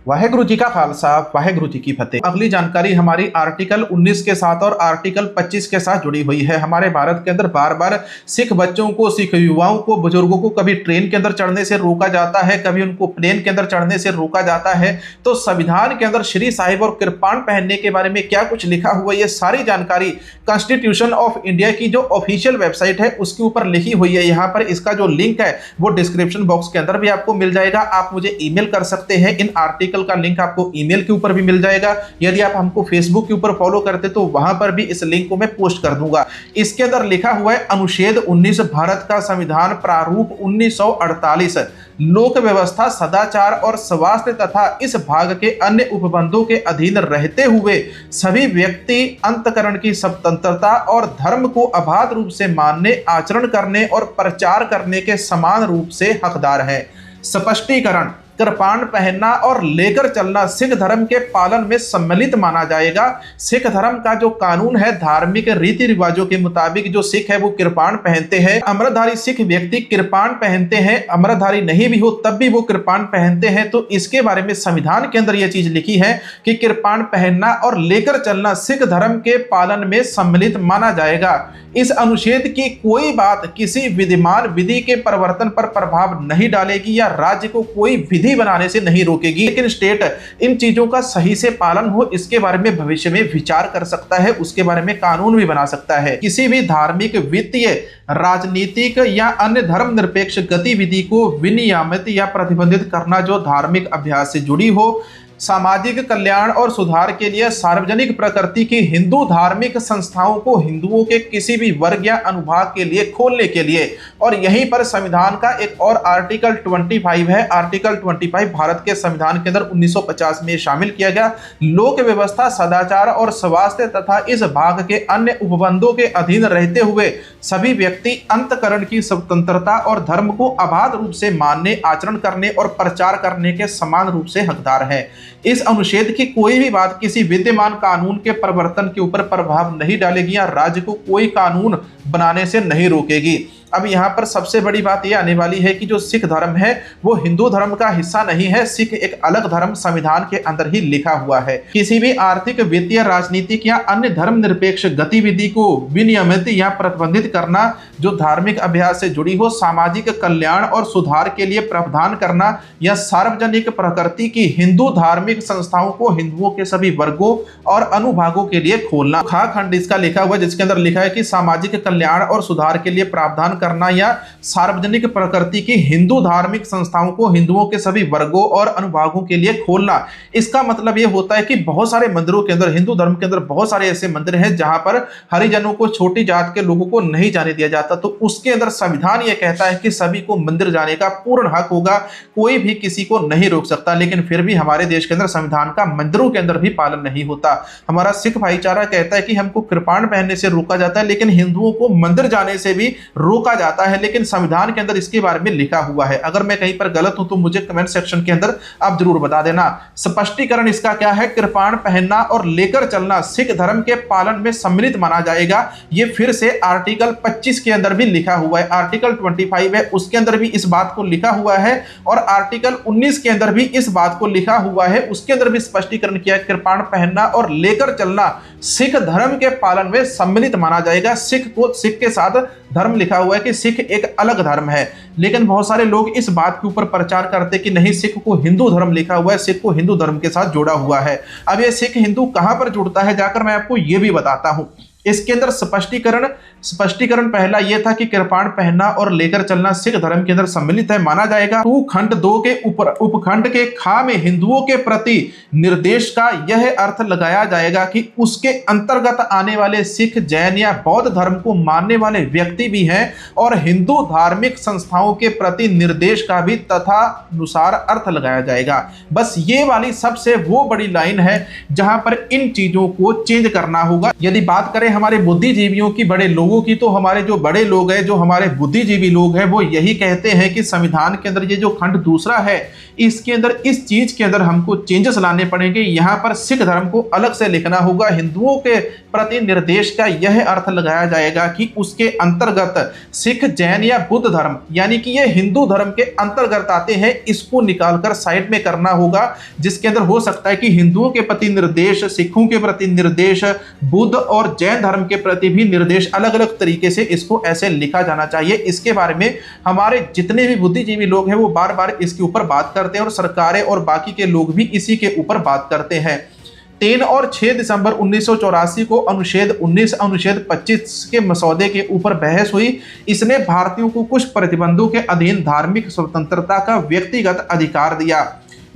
वाहेगुरु जी का खालसा, वाहेगुरु जी की फतेह। अगली जानकारी हमारी आर्टिकल 19 के साथ और आर्टिकल 25 के साथ जुड़ी हुई है। हमारे भारत के अंदर बार बार सिख बच्चों को, सिख युवाओं को, बुजुर्गों को कभी ट्रेन के अंदर चढ़ने से रोका जाता है, कभी उनको प्लेन के अंदर चढ़ने से रोका जाता है। तो संविधान के अंदर श्री साहिब और कृपाण पहनने के बारे में क्या कुछ लिखा हुआ है, ये सारी जानकारी कॉन्स्टिट्यूशन ऑफ इंडिया की जो ऑफिशियल वेबसाइट है उसके ऊपर लिखी हुई है। यहाँ पर इसका जो लिंक है वो डिस्क्रिप्शन बॉक्स के अंदर भी आपको मिल जाएगा। आप मुझे ईमेल कर सकते हैं, इन आर्टिकल का लिंक आपको ईमेल के ऊपर भी मिल जाएगा। यदि आप हमको फेसबुक के ऊपर फॉलो करते तो वहां पर भी इस लिंक को मैं पोस्ट कर दूंगा। इसके अंदर लिखा हुआ है अनुच्छेद 19 भारत का संविधान प्रारूप 1948 लोक व्यवस्था, सदाचार और स्वास्थ्य तथा इस भाग के अन्य उपबंधों के अधीन रहते हुए सभी व्यक्ति अंतकरण की स्वतंत्रता और धर्म को अबाध रूप से मानने, आचरण करने और प्रचार करने के समान रूप से हकदार है। स्पष्टीकरण: कृपाण पहनना और लेकर चलना सिख धर्म के पालन में सम्मिलित माना जाएगा। सिख धर्म का जो कानून है, धार्मिक रीति रिवाजों के मुताबिक जो सिख है वो कृपाण पहनते हैं। अमृतधारी सिख व्यक्ति कृपाण पहनते हैं, अमृतधारी नहीं भी हो तब भी वो कृपाण पहनते हैं। तो इसके बारे में संविधान के अंदर यह चीज लिखी है कि कृपाण पहनना और लेकर चलना सिख धर्म के पालन में सम्मिलित माना जाएगा। इस अनुच्छेद की कोई बात किसी विद्यमान विधि के परिवर्तन पर प्रभाव नहीं डालेगी या राज्य को कोई विधि बनाने से नहीं रोकेगी, लेकिन स्टेट इन चीजों का सही से पालन हो इसके बारे में भविष्य में विचार कर सकता है, उसके बारे में कानून भी बना सकता है। किसी भी धार्मिक, वित्तीय, राजनीतिक या अन्य धर्मनिरपेक्ष गतिविधि को विनियमित या प्रतिबंधित करना जो धार्मिक अभ्यास से जुड़ी हो, सामाजिक कल्याण और सुधार के लिए सार्वजनिक प्रकृति की हिंदू धार्मिक संस्थाओं को हिंदुओं के किसी भी वर्ग या अनुभाग के लिए खोलने के लिए। और यहीं पर संविधान का एक और आर्टिकल 25 है। आर्टिकल 25 भारत के संविधान के अंदर 1950 में शामिल किया गया। लोक व्यवस्था, सदाचार और स्वास्थ्य तथा इस भाग के अन्य उपबंधों के अधीन रहते हुए सभी व्यक्ति अंतकरण की स्वतंत्रता और धर्म को अबाध रूप से मानने, आचरण करने और प्रचार करने के समान रूप से हकदार है। इस अनुच्छेद की कोई भी बात किसी विद्यमान कानून के परिवर्तन के ऊपर प्रभाव नहीं डालेगी या राज्य को कोई कानून बनाने से नहीं रोकेगी। अब यहाँ पर सबसे बड़ी बात यह आने वाली है कि जो सिख धर्म है वो हिंदू धर्म का हिस्सा नहीं है। सिख एक अलग धर्म संविधान के अंदर ही लिखा हुआ है। किसी भी आर्थिक, वित्तीय, राजनीतिक या अन्य धर्मनिरपेक्ष गतिविधि को विनियमित या प्रतिबंधित करना जो धार्मिक अभ्यास से जुड़ी हो, सामाजिक कल्याण और सुधार के लिए प्रावधान करना या सार्वजनिक प्रकृति की हिंदू धार्मिक संस्थाओं को हिंदुओं के सभी वर्गों और अनुभागों के लिए खोलना। खा खंड इसका लिखा हुआ है जिसके अंदर लिखा है कि सामाजिक कल्याण और सुधार के लिए प्रावधान करना या सार्वजनिक प्रकृति की हिंदू धार्मिक संस्थाओं को हिंदुओं के सभी वर्गों और अनुभागों के लिए खोलना। इसका मतलब यह होता है कि बहुत सारे मंदिरों के अंदर, हिंदू धर्म के अंदर बहुत सारे ऐसे मंदिर हैं जहां पर हरिजनों को, छोटी जात के लोगों को नहीं जाने दिया जाता। तो उसके अंदर संविधान यह कहता है कि सभी को मंदिर जाने का पूर्ण हक होगा, कोई भी किसी को नहीं रोक सकता। लेकिन फिर भी हमारे देश के अंदर संविधान का मंदिरों के अंदर भी पालन नहीं होता। हमारा सिख भाईचारा कहता है कि हमको कृपाण पहनने से रोका जाता है, लेकिन हिंदुओं को मंदिर जाने से भी रोका जाता है। लेकिन संविधान के अंदर इसके बारे में लिखा हुआ है। अगर मैं कहीं पर गलत हूं तो मुझे कमेंट सेक्शन के अंदर आप जरूर बता देना। स्पष्टीकरण इसका क्या है? कृपाण पहनना और लेकर चलना सिख धर्म के पालन में सम्मिलित माना जाएगा। ये फिर से आर्टिकल 25 के अंदर भी लिखा हुआ है। आर्टिकल 25 है उसके अंदर भी इस बात को लिखा हुआ है और आर्टिकल 19 के अंदर भी इस बात को लिखा हुआ है। उसके अंदर भी स्पष्टीकरण किया है, कृपाण पहनना और लेकर चलना सिख धर्म के पालन में सम्मिलित माना जाएगा। सिख को, सिख के साथ धर्म लिखा हुआ है कि सिख एक अलग धर्म है। लेकिन बहुत सारे लोग इस बात के ऊपर प्रचार करते कि नहीं, सिख को हिंदू धर्म लिखा हुआ है, सिख को हिंदू धर्म के साथ जोड़ा हुआ है। अब ये सिख हिंदू कहां पर जुड़ता है जाकर मैं आपको ये भी बताता हूं। इसके अंदर स्पष्टीकरण पहला यह था कि कृपाण पहनना और लेकर चलना सिख धर्म के अंदर सम्मिलित है माना जाएगा। खंड 2 के ऊपर उपखंड के खा में हिंदुओं के प्रति निर्देश का यह अर्थ लगाया जाएगा कि उसके अंतर्गत आने वाले सिख, जैन या बौद्ध धर्म को मानने वाले व्यक्ति भी हैं और हिंदू धार्मिक संस्थाओं के प्रति निर्देश का भी तथा अनुसार अर्थ लगाया जाएगा। बस ये वाली सबसे वो बड़ी लाइन है जहां पर इन चीजों को चेंज करना होगा। यदि बात करें हमारे बुद्धिजीवियों की, बड़े लोगों की, तो हमारे जो बड़े लोग हैं, जो हमारे बुद्धिजीवी लोग हैं, वो यही कहते हैं कि संविधान के अंदर ये जो खंड 2 है इसके अंदर इस चीज के अंदर हमको चेंजेस लाने पड़ेंगे। यहां पर सिख धर्म को अलग से लिखना होगा, हिंदुओं के प्रति निर्देश का यह अर्थ लगाया जाएगा कि उसके अंतर्गत सिख, जैन या बुद्ध धर्म, यानी कि ये हिंदू धर्म के अंतर्गत आते हैं, इसको निकालकर साइड में करना होगा, जिसके अंदर हो सकता है कि हिंदुओं के प्रति निर्देश, सिखों के प्रति निर्देश, बुद्ध और जैन धर्म के प्रति भी निर्देश, अलग अलग तरीके से इसको ऐसे लिखा जाना चाहिए। इसके बारे में हमारे जितने भी बुद्धिजीवी लोग हैं वो बार बार इसके ऊपर बात करते हैं और सरकारें और बाकी के लोग भी इसी के ऊपर बात करते हैं। 3 और 6 दिसंबर 1984 को अनुच्छेद 19, अनुच्छेद 25 के मसौदे के ऊपर बहस हुई। इसने भारतीयों को कुछ प्रतिबंधों के अधीन धार्मिक स्वतंत्रता का व्यक्तिगत अधिकार दिया।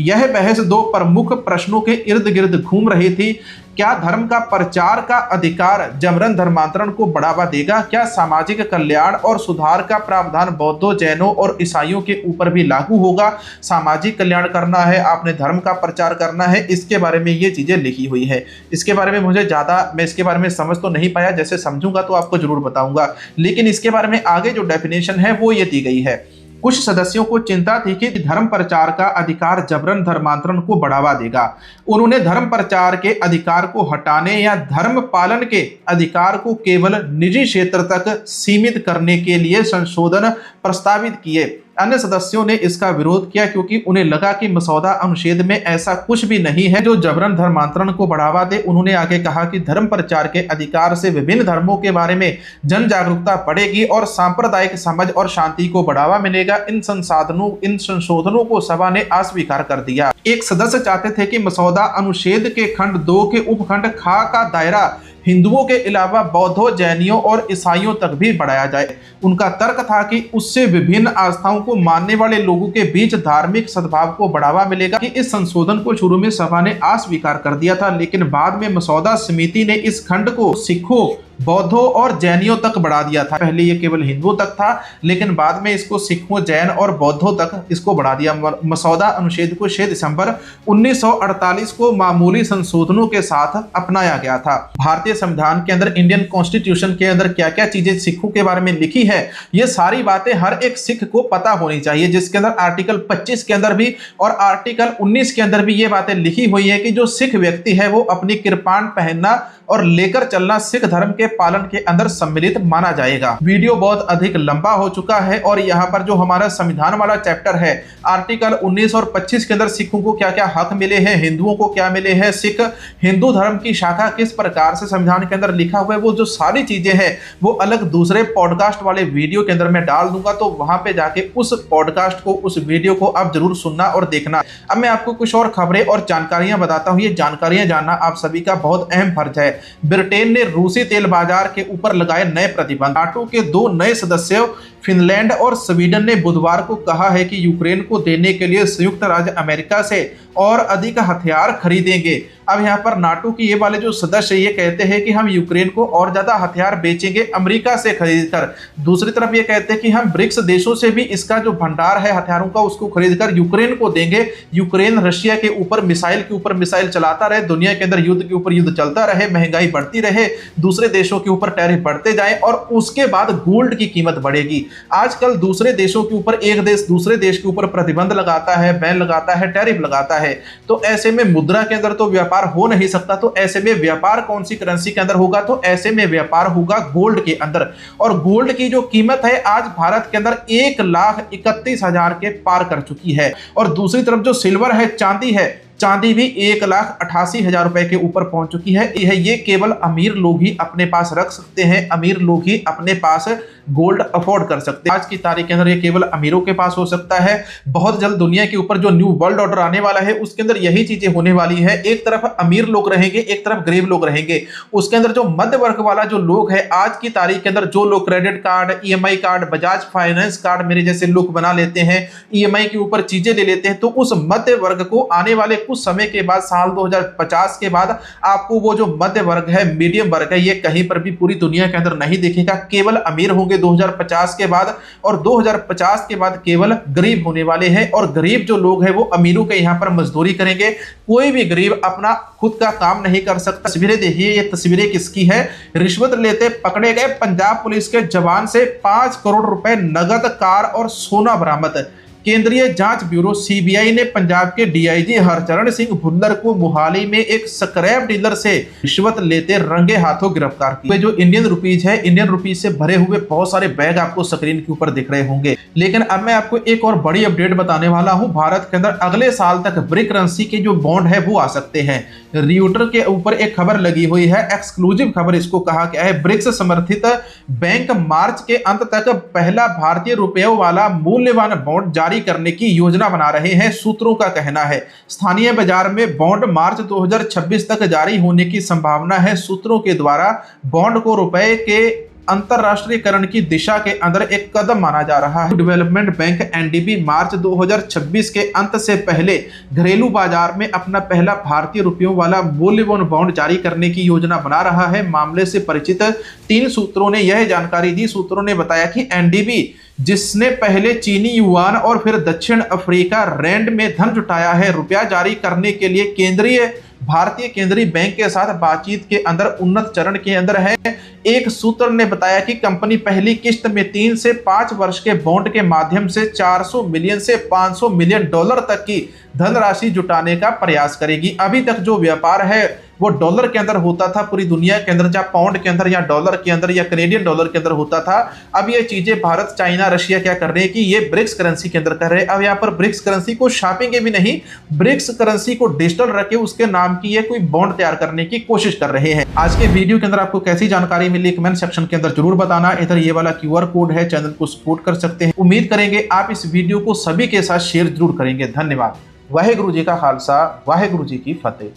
यह बहस 2 प्रमुख प्रश्नों के इर्द गिर्द घूम रही थी। क्या धर्म का प्रचार का अधिकार जबरन धर्मांतरण को बढ़ावा देगा? क्या सामाजिक कल्याण और सुधार का प्रावधान बौद्धों, जैनों और ईसाइयों के ऊपर भी लागू होगा? सामाजिक कल्याण करना है, आपने धर्म का प्रचार करना है, इसके बारे में ये चीजें लिखी हुई है। इसके बारे में मुझे मैं इसके बारे में समझ तो नहीं पाया, जैसे समझूंगा तो आपको जरूर बताऊंगा, लेकिन इसके बारे में आगे जो डेफिनेशन है वो ये दी गई है। कुछ सदस्यों को चिंता थी कि धर्म प्रचार का अधिकार जबरन धर्मांतरण को बढ़ावा देगा। उन्होंने धर्म प्रचार के अधिकार को हटाने या धर्म पालन के अधिकार को केवल निजी क्षेत्र तक सीमित करने के लिए संशोधन प्रस्तावित किए। अन्य सदस्यों ने इसका विरोध किया क्योंकि उन्हें लगा कि मसौदा अनुच्छेद में ऐसा कुछ भी नहीं है जो जबरन धर्मांतरण को बढ़ावा दे। उन्होंने आगे कहा कि धर्म प्रचार के अधिकार से विभिन्न धर्मों के बारे में जन जागरूकता बढ़ेगी और सांप्रदायिक समझ और शांति को बढ़ावा मिलेगा। इन संशोधनों को सभा ने अस्वीकार कर दिया। एक सदस्य चाहते थे कि मसौदा अनुच्छेद के खंड 2 के उपखंड ख का दायरा हिंदुओं के अलावा बौद्धों, जैनियों और ईसाइयों तक भी बढ़ाया जाए। उनका तर्क था कि उससे विभिन्न आस्थाओं को मानने वाले लोगों के बीच धार्मिक सद्भाव को बढ़ावा मिलेगा। कि इस संशोधन को शुरू में सभा ने अस्वीकार कर दिया था, लेकिन बाद में मसौदा समिति ने इस खंड को सिखों, बौद्धों और जैनियों तक बढ़ा दिया था। पहले ये केवल हिंदुओं तक था, लेकिन बाद में इसको सिखों, जैन और बौद्धों तक इसको बढ़ा दिया। मसौदा अनुच्छेद को 6 दिसंबर 1948 को मामूली संशोधनों के साथ अपनाया गया था। भारतीय संविधान के अंदर, इंडियन कॉन्स्टिट्यूशन के अंदर क्या क्या चीजें सिखों के बारे में लिखी है, ये सारी बातें हर एक सिख को पता होनी चाहिए, जिसके अंदर आर्टिकल 25 के अंदर भी और आर्टिकल 19 के अंदर भी ये बातें लिखी हुई है कि जो सिख व्यक्ति है वो अपनी कृपाण पहनना और लेकर चलना सिख धर्म के पालन के अंदर सम्मिलित माना जाएगा। वीडियो बहुत अधिक लंबा हो चुका है और यहाँ पर जो हमारा संविधान वाला चैप्टर है, आर्टिकल 19 और 25 के अंदर सिखों को क्या क्या हक मिले हैं, हिंदुओं को क्या मिले हैं, सिख हिंदू धर्म की शाखा किस प्रकार से संविधान के अंदर लिखा हुआ है, वो जो सारी चीजें हैं वो अलग दूसरे पॉडकास्ट वाले वीडियो के अंदर मैं डाल दूंगा। तो वहां पे जाके उस पॉडकास्ट को, उस वीडियो को आप जरूर सुनना और देखना। अब मैं आपको कुछ और खबरें और जानकारियां बताता हूं। ये जानकारियां जानना आप सभी का बहुत अहम फर्ज है। ब्रिटेन ने रूसी तेल बाजार के ऊपर लगाए नए प्रतिबंध। नाटो के 2 नए सदस्यों फिनलैंड और स्वीडन ने बुधवार को कहा है कि यूक्रेन को देने के लिए संयुक्त राज्य अमेरिका से और अधिक हथियार खरीदेंगे। अब यहाँ पर नाटो के ये वाले जो सदस्य ये कहते हैं कि हम यूक्रेन को और ज्यादा हथियार बेचेंगे अमेरिका से खरीदकर। दूसरी तरफ ये कहते हैं कि हम ब्रिक्स देशों से भी इसका जो भंडार है हथियारों का उसको खरीदकर यूक्रेन को देंगे। यूक्रेन रशिया के ऊपर मिसाइल के ऊपर मिसाइल चलाता रहे, दुनिया के अंदर युद्ध के ऊपर युद्ध चलता रहे, महंगाई बढ़ती रहे, दूसरे देशों के ऊपर टैरिफ बढ़ते जाए और उसके बाद गोल्ड की कीमत बढ़ेगी। आजकल दूसरे देशों के ऊपर एक देश दूसरे देश के ऊपर प्रतिबंध लगाता है, बैन लगाता है, टैरिफ लगाता है, तो ऐसे में मुद्रा के अंदर तो व्यापार हो नहीं सकता। तो ऐसे में व्यापार कौन सी करेंसी के अंदर होगा? तो ऐसे में व्यापार होगा गोल्ड के अंदर। और गोल्ड की जो कीमत है आज भारत के अंदर 1,31,000 के पार कर चुकी है। और दूसरी तरफ जो सिल्वर है, चांदी है, चांदी भी 1,88,000 रुपए के ऊपर पहुंच चुकी है। ये केवल अमीर लोग ही अपने पास रख सकते हैं, अमीर लोग ही अपने पास गोल्ड अफोर्ड कर सकते हैं। आज की तारीख के अंदर ये केवल अमीरों के पास हो सकता है। बहुत जल्द दुनिया के ऊपर जो न्यू वर्ल्ड ऑर्डर आने वाला है उसके अंदर यही चीजें होने वाली है। एक तरफ अमीर लोग रहेंगे, एक तरफ गरीब लोग रहेंगे। उसके अंदर जो मध्य वर्ग वाला जो लोग है आज की तारीख के अंदर, जो लोग credit card, EMI card, Bajaj finance card मेरे जैसे लोग बना लेते हैं, ईएमआई के ऊपर चीजें ले लेते हैं, तो उस मध्य वर्ग को आने वाले कुछ समय के बाद, साल 2050 के बाद, आपको वो जो मध्य वर्ग है, मीडियम वर्ग है, ये कहीं पर भी पूरी दुनिया के अंदर नहीं दिखेगा। केवल अमीर होंगे 2050 के बाद, और 2050 के बाद केवल गरीब होने वाले हैं। और गरीब जो लोग हैं वो अमीरों के यहाँ पर मजदूरी करेंगे। कोई भी गरीब अपना खुद का काम नहीं कर सकता। तस्वीरें देखिए, ये तस्वीरें किसकी है? रिश्वत लेते पकड़े गए पंजाब पुलिस के जवान से 5 करोड़ रुपए नगद, कार और सोना बरामद। केंद्रीय जांच ब्यूरो सीबीआई ने पंजाब के डीआईजी हरचरण सिंह भुल्लर को मोहाली में एक स्क्रैप डीलर से रिश्वत लेते रंगे हाथों गिरफ्तार किया। जो इंडियन रुपीज है, इंडियन रुपीज से भरे हुए बहुत सारे बैग आपको स्क्रीन के ऊपर दिख रहे होंगे। लेकिन अब मैं आपको एक और बड़ी अपडेट बताने वाला हूं। भारत के अंदर अगले साल तक ब्रिक करेंसी के जो बॉन्ड है वो आ सकते हैं। रियूटर के ऊपर एक खबर लगी हुई है, एक्सक्लूसिव खबर इसको कहा गया है। ब्रिक्स समर्थित बैंक मार्च के अंत तक पहला भारतीय रुपयों वाला मूल्यवान बॉन्ड जारी करने की योजना बना रहे हैं, सूत्रों का कहना है। स्थानीय बाजार में बॉन्ड मार्च 2026 तक जारी होने की संभावना है। सूत्रों के द्वारा बॉन्ड को रुपए के अंतरराष्ट्रीयकरण की दिशा के अंदर एक कदम माना जा रहा है। डेवलपमेंट बैंक एनडीबी मार्च 2026 के अंत से पहले घरेलू बाजार में अपना पहला भारतीय रुपयों वाला मूल्यवान बॉन्ड जारी करने की योजना बना रहा है। मामले से परिचित 3 सूत्रों ने यह जानकारी दी। सूत्रों ने बताया कि एनडीबी, जिसने पहले चीनी युआन और फिर दक्षिण अफ्रीका रैंड में धन जुटाया है, रुपया जारी करने के लिए भारतीय केंद्रीय बैंक के साथ बातचीत के अंदर उन्नत चरण के अंदर है। एक सूत्र ने बताया कि कंपनी पहली किस्त में 3 से 5 वर्ष के बॉन्ड के माध्यम से 400 मिलियन से 500 मिलियन डॉलर तक की धनराशि जुटाने का प्रयास करेगी। अभी तक जो व्यापार है वो डॉलर के अंदर होता था पूरी दुनिया के अंदर, जहाँ पाउंड के अंदर या डॉलर के अंदर या कनेडियन डॉलर के अंदर होता था। अब ये चीजें भारत, चाइना, रशिया क्या कर रहे हैं कि ये ब्रिक्स करेंसी के अंदर कर रहे हैं। अब यहाँ पर ब्रिक्स करेंसी को छापेंगे भी नहीं, ब्रिक्स करेंसी को डिजिटल रख के उसके नाम की ये कोई बॉन्ड तैयार करने की कोशिश कर रहे हैं। आज के वीडियो के अंदर आपको कैसी जानकारी मिली कमेंट सेक्शन के अंदर जरूर बताना। इधर ये वाला QR कोड है, चैनल को सपोर्ट कर सकते हैं। उम्मीद करेंगे आप इस वीडियो को सभी के साथ शेयर जरूर करेंगे। धन्यवाद। वाहेगुरु जी का खालसा, वाहेगुरु जी की फतेह।